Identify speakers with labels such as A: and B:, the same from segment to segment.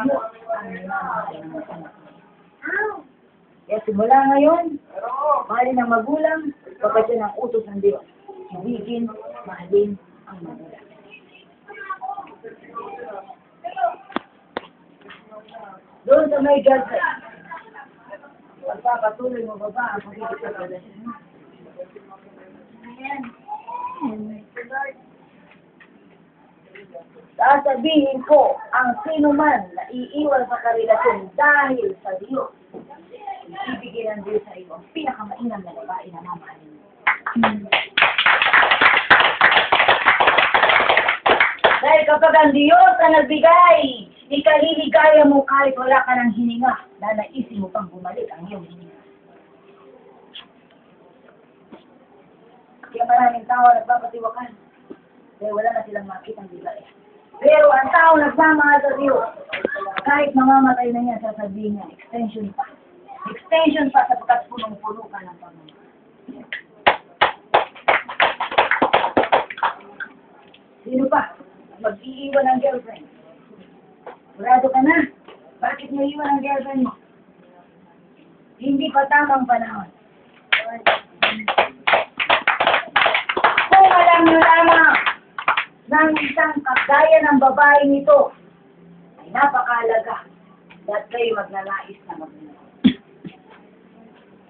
A: Diyos ang minamahal ng mga anak niya. Kaya simula ngayon, mahalin ng magulang, pagkatya ng utos ng Diyos. Ibigin, mahalin ang magulang. Doon sa may girlfriend, pagpapatuloy mo baba ang pagiging sa relasyon mo. Sasabihin ko, ang sino man na iiwan sa karelasyon dahil sa Diyos, ibigay ng Diyos sa iyo ang pinakamainam na babae na mamahalin mo. Dahil kapag ang Diyos ang nagbigay, ikaliligaya mo kahit wala ka ng hininga, na naisin mo pang bumalik ang iyong hininga. Kaya maraming tao nagpapatiwakan, dahil wala na silang makitang bigay. Pero ang tao nagmamahal sa Diyos, kahit mamamatay na niya, sasabihin niya, extension pa. Extension pa sapagkat punong-puno ka ng Panginoon. Sino pa? Mag-iiwan ng girlfriend. Burado ka na. Bakit mo iwan ang girlfriend mo? Hindi pa tamang panahon. Kung alam nyo lamang ng isang kagaya ng babae nito, ay napakahalaga at kayo magnanais na magnanais.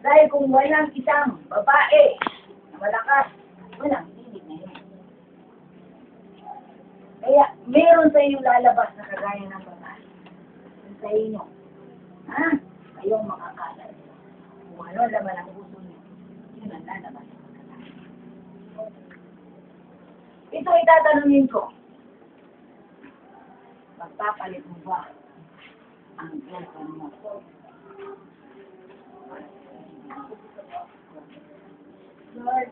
A: Dahil kung walang isang babae na malakas, walang hilig na yun. Kaya meron sa inyo lalabas na kagaya ng babae. Sa inyo. Ha? Kayong makakalat. Kung ano laman ang puso niyo, yun ang lalabas sa pagkakala. Ito itatanungin ko. Magpapalit mo ba ang girlfriend mo? Lord,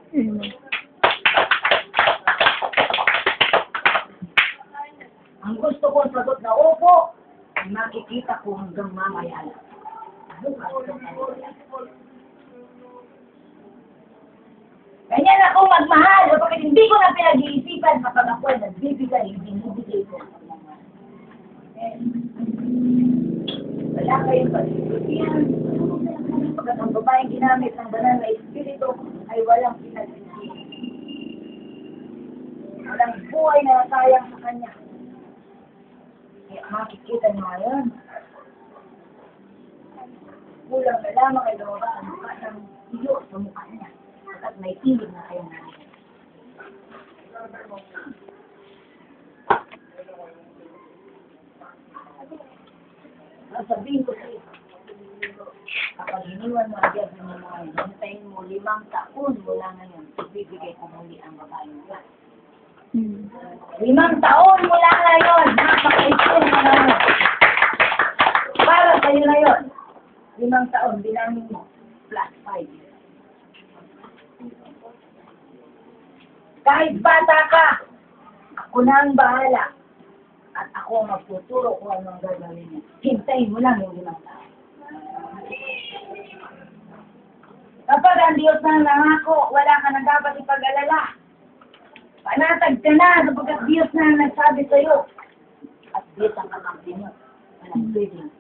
A: ang gusto kong sagot na opo, ay makikita ko hanggang mamaya lang. Ano ba gusto ko? Ganyan ako magmahal, kapag hindi ko na pinag-iisipan kapag ako ay nagbibigay, hindi ko. Wala kayong pag-iisipan. Pagkat ang babaeng ginamit ng banal na espiritu ay walang pinag-iisipan. Walang buhay na nasayang sa kanya. Kaya makikita niyo ngayon. Kulang na lamang ay lumabas ang mukha ng Diyos sa mukha niya. At may ilig na kayo na. Sasabihin ko sa'yo, kapag hiniwan mo ang Diyos ng mga ngayon, hintayin mo 5 taon mula ngayon, ibibigay ko muli ang babae mo. 5 taon mula ngayon, napaka-ipon mo na mo. Para sa'yo na yun, 5 taon, bilangin mo, plus 5 years. Kahit bata ka, ako na ang bahala. At ako ang magtuturo kung ano ang gagawin niya. Hintayin mo lang yung 5 taon. Kapag ang Diyos na nangako, wala ka na dapat ipag-alala. Panatag ka na sapagkat Diyos na ang nagsabi sa iyo. At Diyos ang kakampi niyo. Walang pwedeng.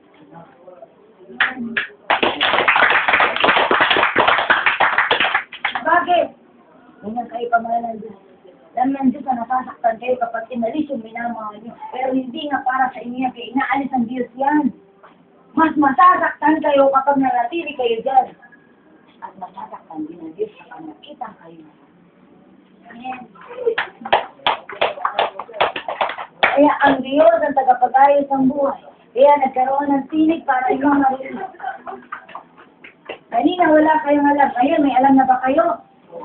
A: Bakit? Ganyan kayo pamahala ng Diyos. Alam ng Diyos na nasasaktan kayo kapag inalis yung minamahal niyo. Pero hindi nga para sa inyo yan, kaya inaalis ng Diyos yan. Mas masasaktan kayo kapag nanatili kayo dyan. At masasaktan din ng Diyos kapag nakita kayo. Amen. Kaya ang Diyos ang tagapag-ayos ng buhay. Kaya nagkaroon ng tinig para inyong marinig. Kanina wala kayong alam. Ngayon may alam na ba kayo?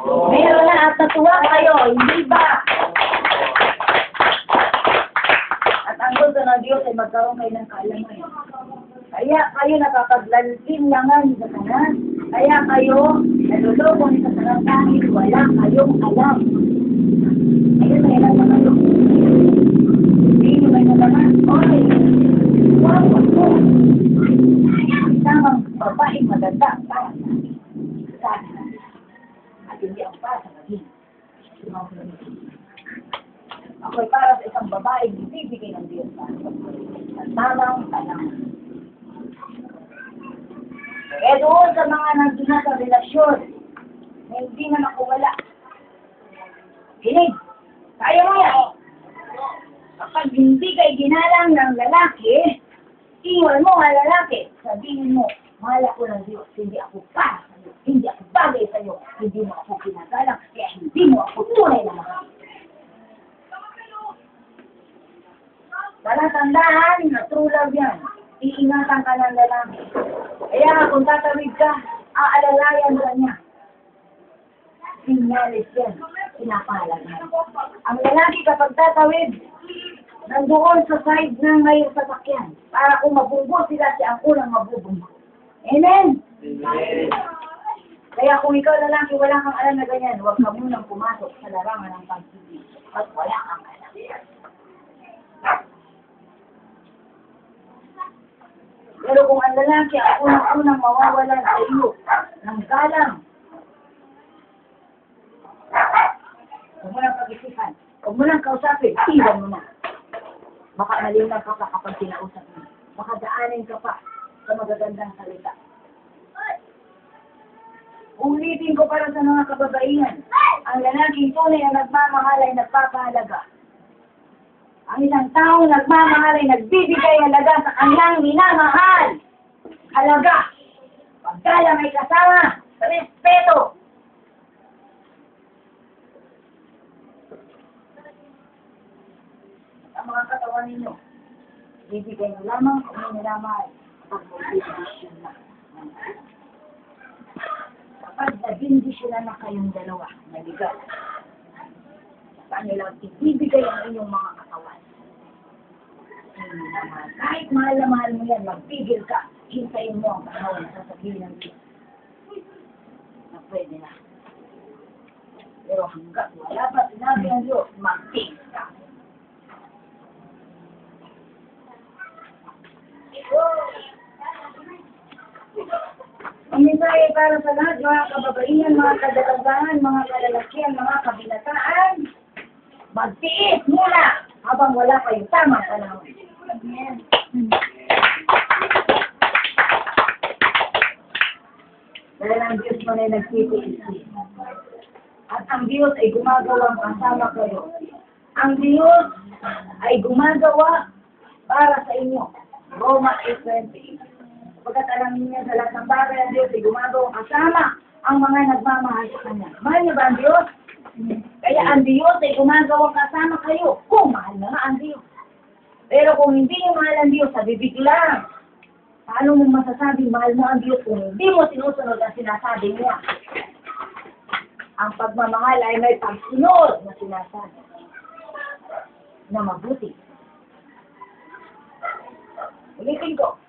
A: Meron na at natuwa kayo. Hindi ba? At ang gusto ng Diyos ay magkaroon kayo ng kaalaman. Kaya kayo nakapaglalinlangan sa kanan. Kaya kayo naluloko ni sa sarang dahil wala kayong alam. Ayun, may alam na kayo. Hindi nyo may nalaman. Okay. Wow, ako. Tamang babaeng maganda para sa akin. At hindi ako para sa maging. Ako'y para sa isang babaeng bibigay ng Diyos para sa tamang panahon. Kaya doon sa mga nandun na sa relasyon, na hindi na makuwala. Kinig, kaya mo yan. Kapag hindi kay ginalang ng lalaki, iwan mo ang lalaki, sabihin mo, mahal ako ng Diyos, hindi ako para sa'yo, hindi ako bagay sa'yo, hindi mo ako pinagalang, kaya hindi mo ako tunay na mahal. Palatandaan na true love yan. Iingatan ka ng lalaki. Kaya kung tatawid ka, aalalayan ka niya. Sinyalis yan. Pinapalag yan. Ang lalaki kapag tatawid, nandoon sa side ng may sasakyan. Para kung mabunggo sila, siya ang unang mabubunggo. Amen? Amen. Kaya kung ikaw lalaki, wala kang alam na ganyan, huwag ka munang pumasok sa larangan ng pag-ibig. At wala kang alam. Pero kung ang lalaki ang unang-unang mawawalan sa iyo ng galang, huwag mo nang pag-isipan, huwag mo nang kausapin, iwan mo na. Baka malinaw ka pa kapag kinausap mo. Baka daanin ka pa sa magagandang salita. Ulitin ko para sa mga kababaihan, ang lalaking tunay na nagmamahal ay nagpapahalaga. Ang isang taong nagmamahal ay nagbibigay halaga sa kanyang minamahal. Halaga. Pagkala may kasama, respeto. Ang mga katawan ninyo, bibigay nyo lamang kung may minamahal pag magbibigay na. Kapag nabindisyonan na kayong dalawa, naligat. Sa kanilang ibibigay ang inyong mga katawan. Kahit mahal na mahal mo yan, magpigil ka, hintayin mo ang panahon na sasabihin ng Diyos. Na pwede na. Pero hanggat wala pa sinabi ng Diyos, magpigil ka. Ang mensahe para sa lahat, mga kababaihan, mga kadalagaan, mga kalalakihan, mga kabilataan, magtiis muna habang wala pa yung tamang panahon. Amen. Dahil ang Diyos mo na nagtitiis. At ang Diyos ay gumagawang kasama kayo. Ang Diyos ay gumagawa para sa inyo. Roma 8:20. Pagkat alam niya sa lahat ng bagay ang Diyos ay gumagawang kasama ang mga nagmamahal sa Kanya. Mahal niyo ba ang Diyos? Kaya ang Diyos ay gumagawang kasama kayo kung mahal na nga ang Diyos. Pero kung hindi mo mahal ang Diyos, sa bibig lang, paano mo masasabing mahal mo ang Diyos kung hindi mo sinusunod ang sinasabi niya? Ang pagmamahal ay may pagsunod na sinasabi na mabuti. Ulitin ko,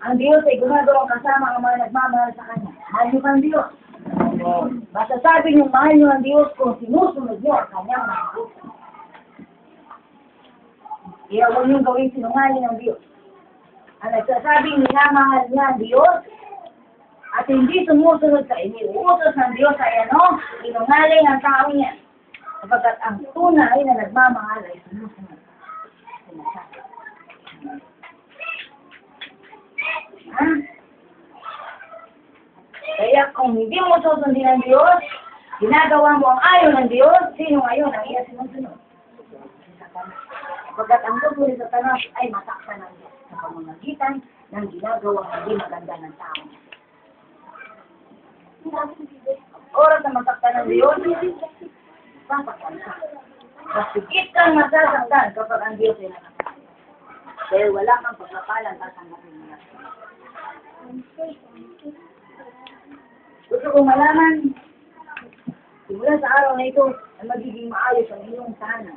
A: ang Diyos ay gumagawang kasama ang mga nagmamahal sa Kanya. Mahal niyo ba ang Diyos? Basta sabi niyo, mahal niyo ang Diyos kung sinusunod niyo ang Kanyang mabuti. Kaya huwag niyong gawin sinungaling ang Diyos. Ang nagsasabing minamahal niya ang Diyos at hindi sumusunod sa iniuutos ng Diyos ay ano? Sinungaling ang tao niya. Sapagkat ang tunay na nagmamahal ay sumusunod. Ha? Kaya kung hindi mo susundin ang Diyos, ginagawa mo ang ayaw ng Diyos, sino ngayon ang iya sinusunod? Pagkat ang gusto ni Satanas ay matakpan ng Diyos sa pamamagitan ng ginagawang hindi maganda ng tao. Oras na matakpan ng Diyos, papakwan ka. Masigit kang masasaktan kapag ang Diyos ay natakpan. Dahil wala kang pagkapalan tatanggapin niya. Gusto kong malaman, simula sa araw na ito, ay magiging maayos ang iyong tahanan.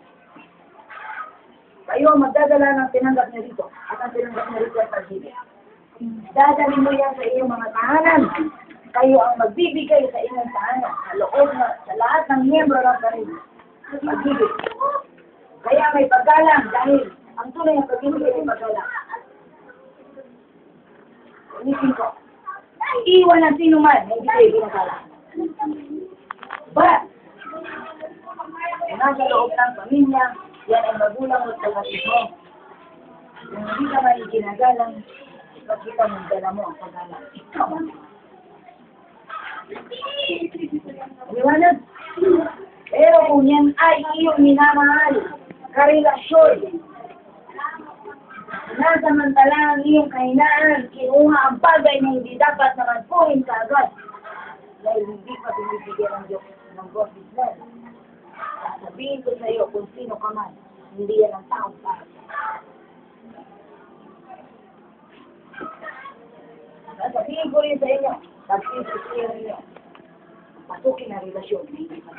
A: Kayo magdadala ng tinanggap niyo dito at ang tinanggap niyo dito ay pag-ibig. Dadalhin mo yan sa iyong mga tahanan. Kayo ang magbibigay sa inyong tahanan sa loob na sa lahat ng miyembro ng sarili. Pag-ibig. Kaya may paggalang dahil ang tunay ng pag-ibig ay paggalang. Ulitin ko. Iwan ang sino man na hindi kayo ginagalang. But, kung nasa loob ng pamilya, yan ay magulang at kapatid mo. Kung hindi ka man ginagalang, pagkita mo, dala mo ang paggalang. Ikaw ang liwanag. Pero kung yan ay iyong minamahal, karelasyon, nasamantala ang iyong kahinaan, kinuha ang bagay na hindi dapat naman puhin ka agad. Dahil hindi pa binibigyan ng Diyos ng boses. Sabihin ko sa iyo kung sino ka man, hindi yan ang taong para. Sabihin ko rin sa inyo, pag-isip ko rin ninyo, pasukin ang relasyon na hindi pa